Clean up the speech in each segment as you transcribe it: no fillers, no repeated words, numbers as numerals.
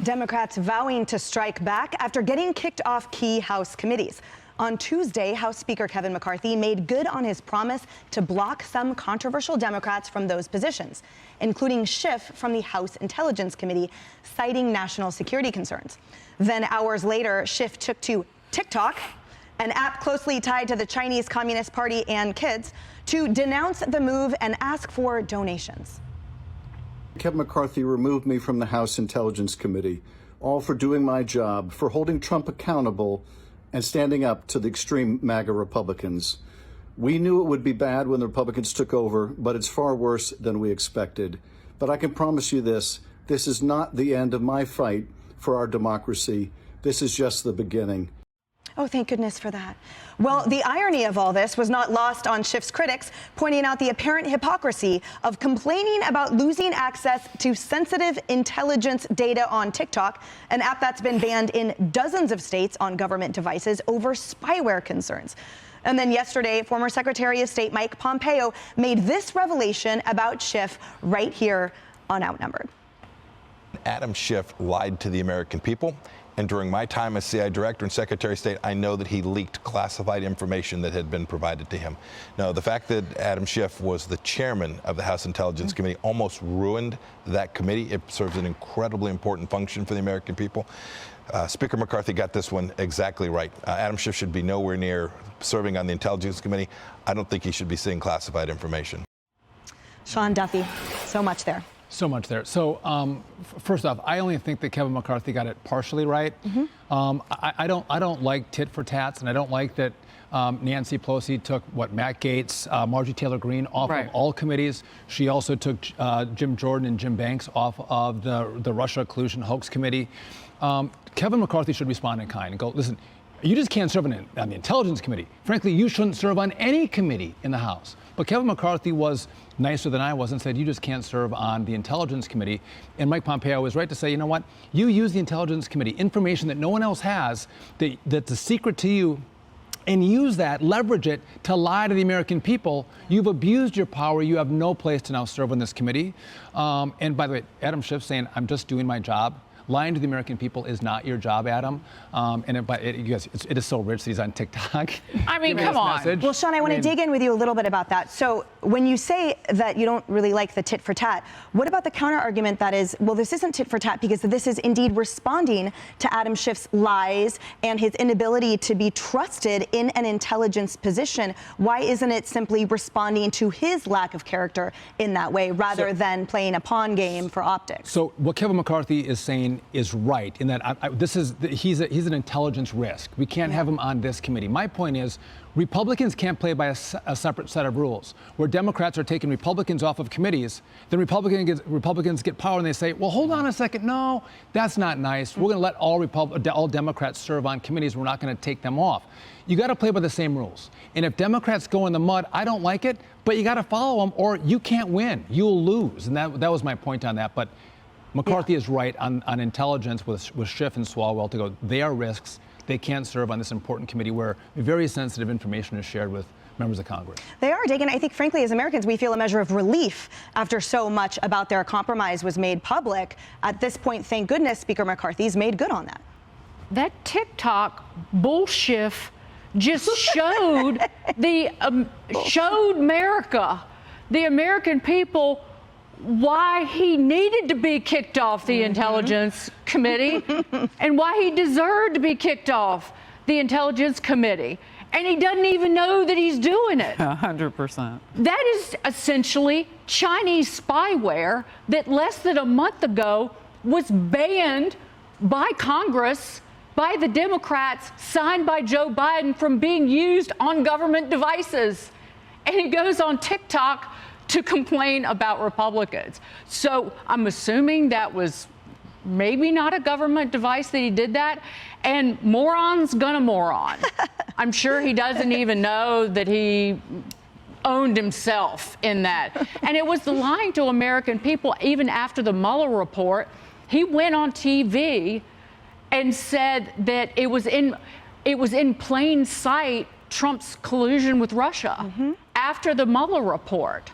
Democrats vowing to strike back after getting kicked off key House committees. On Tuesday, House Speaker Kevin McCarthy made good on his promise to block some controversial Democrats from those positions, including Schiff from the House Intelligence Committee, citing national security concerns. Then hours later, Schiff took to TikTok, an app closely tied to the Chinese Communist Party and kids, to denounce the move and ask for donations. Kevin McCarthy removed me from the House Intelligence Committee, all for doing my job, for holding Trump accountable and standing up to the extreme MAGA Republicans. We knew it would be bad when the Republicans took over, but it's far worse than we expected. But I can promise you this is not the end of my fight for our democracy. This is just the beginning. Oh, thank goodness for that. Well, the irony of all this was not lost on Schiff's critics, pointing out the apparent hypocrisy of complaining about losing access to sensitive intelligence data on TikTok, an app that's been banned in dozens of states on government devices over spyware concerns. And then yesterday, former Secretary of State Mike Pompeo made this revelation about Schiff right here on Outnumbered. Adam Schiff lied to the American people. And during my time as CIA Director and Secretary of State, I know that he leaked classified information that had been provided to him. Now, the fact that Adam Schiff was the chairman of the House Intelligence Committee almost ruined that committee. It serves an incredibly important function for the American people. Speaker McCarthy got this one exactly right. Adam Schiff should be nowhere near serving on the Intelligence Committee. I don't think he should be seeing classified information. Sean Duffy, so much there. So much there. So first off, I only think that Kevin McCarthy got it partially right. I don't like tit for tats, and I don't like that Nancy Pelosi took Matt Gaetz, Marjorie Taylor Greene off of all committees. She also took Jim Jordan and Jim Banks off of the Russia collusion hoax committee. Kevin McCarthy should respond in kind and go, listen, you just can't serve on the Intelligence Committee. Frankly, you shouldn't serve on any committee in the House. But Kevin McCarthy was nicer than I was and said, you just can't serve on the Intelligence Committee. And Mike Pompeo was right to say, you know what? You use the Intelligence Committee, information that no one else has, that's a secret to you, and use that, leverage it to lie to the American people. You've abused your power. You have no place to now serve on this committee. And by the way, Adam Schiff saying, I'm just doing my job. Lying to the American people is not your job, Adam. It is so rich that he's on TikTok. I mean, come on. Message. Well, Sean, I want to dig in with you a little bit about that. So when you say that you don't really like the tit for tat, what about the counter argument that is, well, this isn't tit for tat because this is indeed responding to Adam Schiff's lies and his inability to be trusted in an intelligence position? Why isn't it simply responding to his lack of character in that way rather than playing a pawn game for optics? So what Kevin McCarthy is saying is right in that he's an intelligence risk. We can't have him on this committee. My point is, Republicans can't play by a separate set of rules. Where Democrats are taking Republicans off of committees, then Republicans get power and they say, well, hold on a second. No, that's not nice. We're going to let all Democrats serve on committees. We're not going to take them off. You got to play by the same rules. And if Democrats go in the mud, I don't like it, but you got to follow them or you can't win. You'll lose. And that was my point on that. But McCarthy is right on intelligence with Schiff and Swalwell to go, they are risks. They can't serve on this important committee where very sensitive information is shared with members of Congress. They are, Dagan. I think, frankly, as Americans, we feel a measure of relief after so much about their compromise was made public. At this point, thank goodness Speaker McCarthy's made good on that. That TikTok bullshit just showed showed America, the American people, why he needed to be kicked off the Intelligence Committee and why he deserved to be kicked off the Intelligence Committee. And he doesn't even know that he's doing it. 100%. That is essentially Chinese spyware that less than a month ago was banned by Congress, by the Democrats, signed by Joe Biden from being used on government devices. And he goes on TikTok to complain about Republicans. So I'm assuming that was maybe not a government device that he did that. And moron's gonna moron. I'm sure he doesn't even know that he owned himself in that. And it was the lying to American people. Even after the Mueller report, he went on TV and said that it was in plain sight Trump's collusion with Russia after the Mueller report.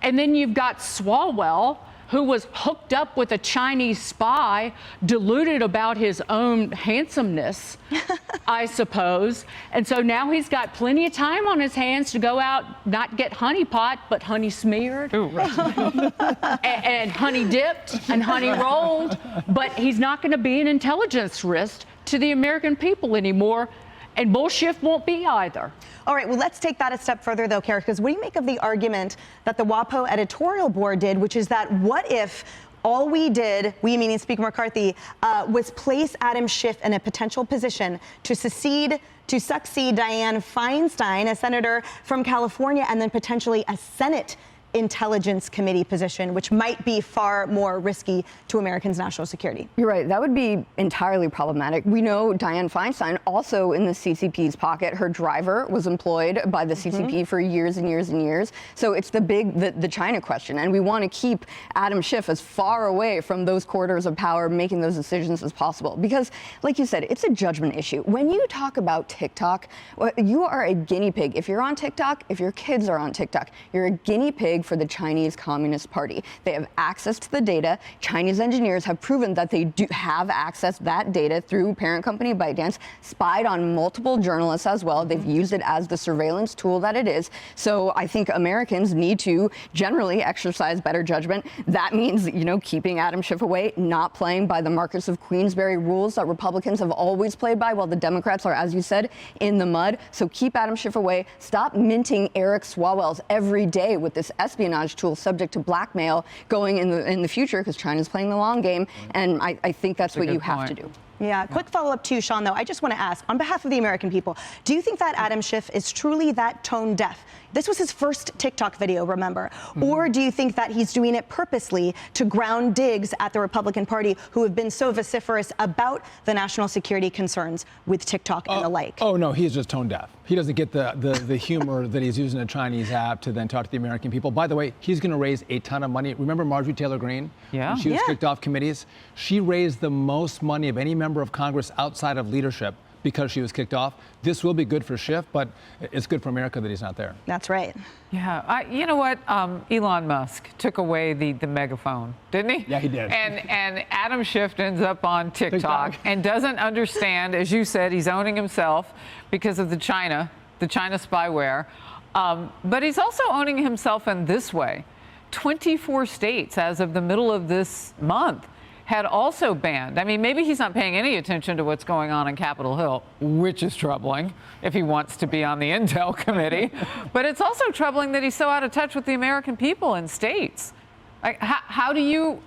And then you've got Swalwell who was hooked up with a Chinese spy, deluded about his own handsomeness, I suppose. And so now he's got plenty of time on his hands to go out, not get honeypot, but honey smeared, and honey dipped and honey rolled. But he's not going to be an intelligence risk to the American people anymore. And Bull Schiff won't be either. All right, well, let's take that a step further, though, Kara, because what do you make of the argument that the WAPO editorial board did, which is that what if all we did, we meaning Speaker McCarthy, was place Adam Schiff in a potential position to succeed Dianne Feinstein, a senator from California, and then potentially a Senate Intelligence Committee position, which might be far more risky to Americans' national security. You're right. That would be entirely problematic. We know Dianne Feinstein also in the CCP's pocket. Her driver was employed by the CCP for years and years and years. So it's the China question. And we want to keep Adam Schiff as far away from those corridors of power making those decisions as possible. Because, like you said, it's a judgment issue. When you talk about TikTok, you are a guinea pig. If you're on TikTok, if your kids are on TikTok, you're a guinea pig for the Chinese Communist Party. They have access to the data. Chinese engineers have proven that they do have access to that data through parent company ByteDance, spied on multiple journalists as well. They've used it as the surveillance tool that it is. So I think Americans need to generally exercise better judgment. That means, keeping Adam Schiff away, not playing by the Marcus of Queensberry rules that Republicans have always played by, while the Democrats are, as you said, in the mud. So keep Adam Schiff away. Stop minting Eric Swalwell's every day with this espionage tool subject to blackmail going in the future, because China's playing the long game, and I think that's what you have to do. Yeah, quick follow-up to you, Sean, though. I just want to ask, on behalf of the American people, do you think that Adam Schiff is truly that tone deaf? This was his first TikTok video, remember? Or do you think that he's doing it purposely to ground digs at the Republican Party, who have been so vociferous about the national security concerns with TikTok and the like? Oh, no, he's just tone deaf. He doesn't get the humor that he's using a Chinese app to then talk to the American people. By the way, he's going to raise a ton of money. Remember Marjorie Taylor Greene? Yeah. When she was kicked off committees. She raised the most money of any member of Congress outside of leadership because she was kicked off. This will be good for Schiff, but it's good for America that he's not there. That's right. Yeah, you know what? Elon Musk took away the megaphone, didn't he? Yeah, he did. And Adam Schiff ends up on TikTok and doesn't understand, as you said, he's owning himself because of the China spyware. But he's also owning himself in this way. 24 states, as of the middle of this month, had also banned. I mean, maybe he's not paying any attention to what's going on in Capitol Hill, which is troubling if he wants to be on the Intel Committee. But it's also troubling that he's so out of touch with the American people and states. Like, how do you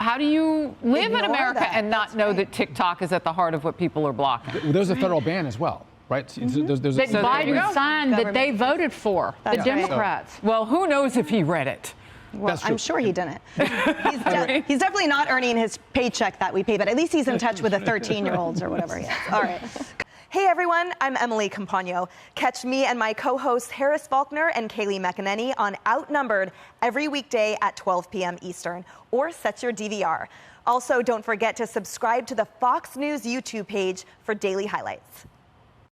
live in America and not know that TikTok is at the heart of what people are blocking? There's a federal ban as well, right? That Biden signed that they voted for, the Democrats. Well, who knows if he read it? Well, I'm sure he didn't. He's definitely not earning his paycheck that we pay, but at least he's in touch with the 13-year-olds or whatever he is. All right. Hey, everyone. I'm Emily Campagno. Catch me and my co-hosts Harris Faulkner and Kaylee McEnany on Outnumbered every weekday at 12 p.m. Eastern, or set your DVR. Also, don't forget to subscribe to the Fox News YouTube page for daily highlights.